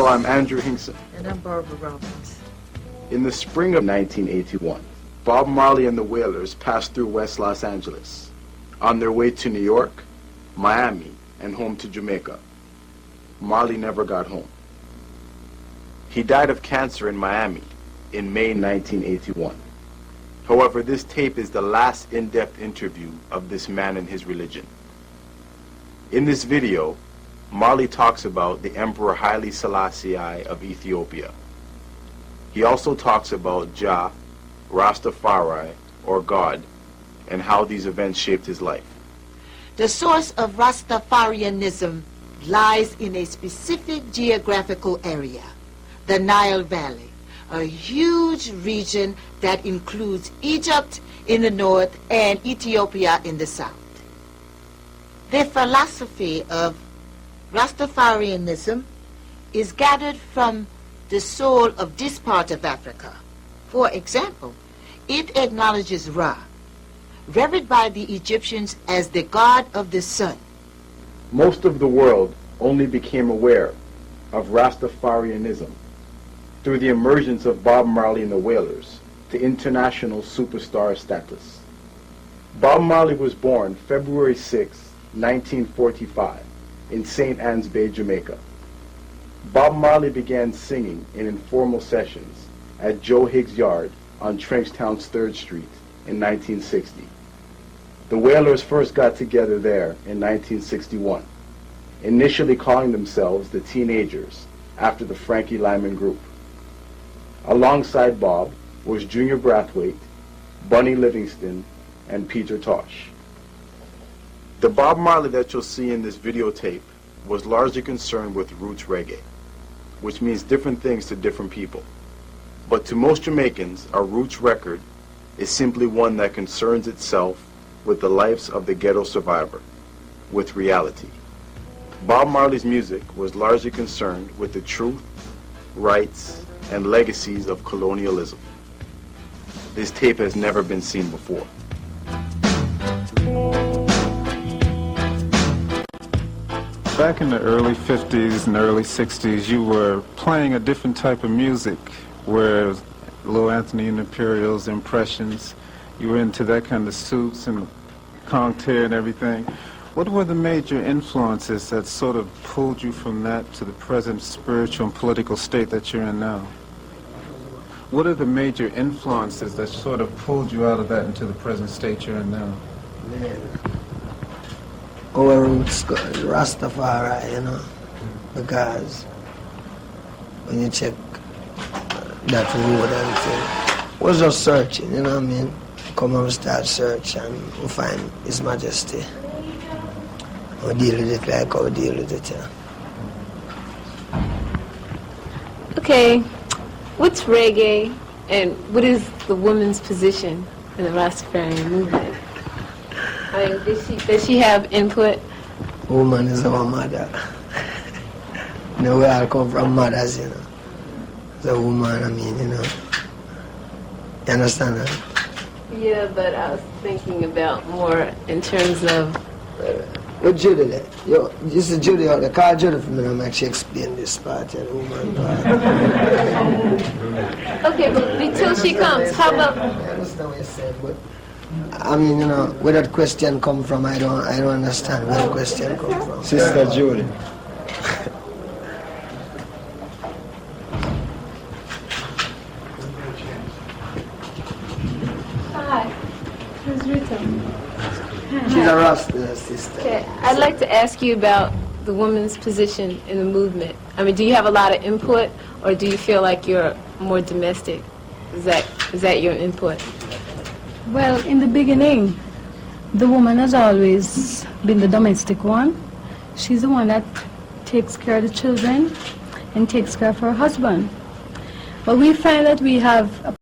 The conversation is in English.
I'm Andrew Hinkson. And I'm Barbara Robbins. In the spring of 1981, Bob Marley and the Wailers passed through West Los Angeles on their way to New York, Miami, and home to Jamaica. Marley never got home. He died of cancer in Miami in May 1981. However, this tape is the last in-depth interview of this man and his religion. In this video, Marley talks about the Emperor Haile Selassie I of Ethiopia. He also talks about Jah, Rastafari, or God, and how these events shaped his life. The source of Rastafarianism lies in a specific geographical area, the Nile Valley, a huge region that includes Egypt in the north and Ethiopia in the south. The philosophy of Rastafarianism is gathered from the soul of this part of Africa. For example, it acknowledges Ra, revered by the Egyptians as the god of the sun. Most of the world only became aware of Rastafarianism through the emergence of Bob Marley and the Wailers to international superstar status. Bob Marley was born February 6, 1945, in St. Ann's Bay, Jamaica. Bob Marley began singing in informal sessions at Joe Higgs' yard on Trenchtown's 3rd Street in 1960. The Wailers first got together there in 1961, initially calling themselves the Teenagers after the Frankie Lyman Group. Alongside Bob was Junior Brathwaite, Bunny Livingston, and Peter Tosh. The Bob Marley that you'll see in this videotape was largely concerned with roots reggae, which means different things to different people. But to most Jamaicans, a roots record is simply one that concerns itself with the lives of the ghetto survivor, with reality. Bob Marley's music was largely concerned with the truth, rights, and legacies of colonialism. This tape has never been seen before. Back in the early 50s and early 60s, you were playing a different type of music, where Lil Anthony and Imperial's Impressions, you were into that kind of suits and concert and everything. What were the major influences that sort of pulled you from that to the present spiritual and political state that you're in now? What are the major influences that sort of pulled you out of that into the present state you're in now? Our roots go Rastafari, you know, because when you check that road and thing, was just searching, you know what I mean? Come and start search and we find His Majesty. We deal with it like how we deal with it, yeah. Okay, what's reggae and what is the woman's position in the Rastafarian movement? I mean, does she have input? Woman is our mother. You know, we all come from mothers, you know. The woman, I mean, you know. You understand that? Yeah, but I was thinking about more in terms of... What Judy there? Yo, this is Judy, the call Judy for me, I'm actually explain this part, the woman part. Okay, but until she comes, how about... I understand what you said, but... I mean, you know, where that question come from, I don't understand where the question come from. Sister Judy. Hi, who's Rita? She's a Rasta sister. Okay, I'd like to ask you about the woman's position in the movement. I mean, do you have a lot of input, or do you feel like you're more domestic? Is that your input? Well, in the beginning, the woman has always been the domestic one. She's the one that takes care of the children and takes care of her husband. But we find that we have a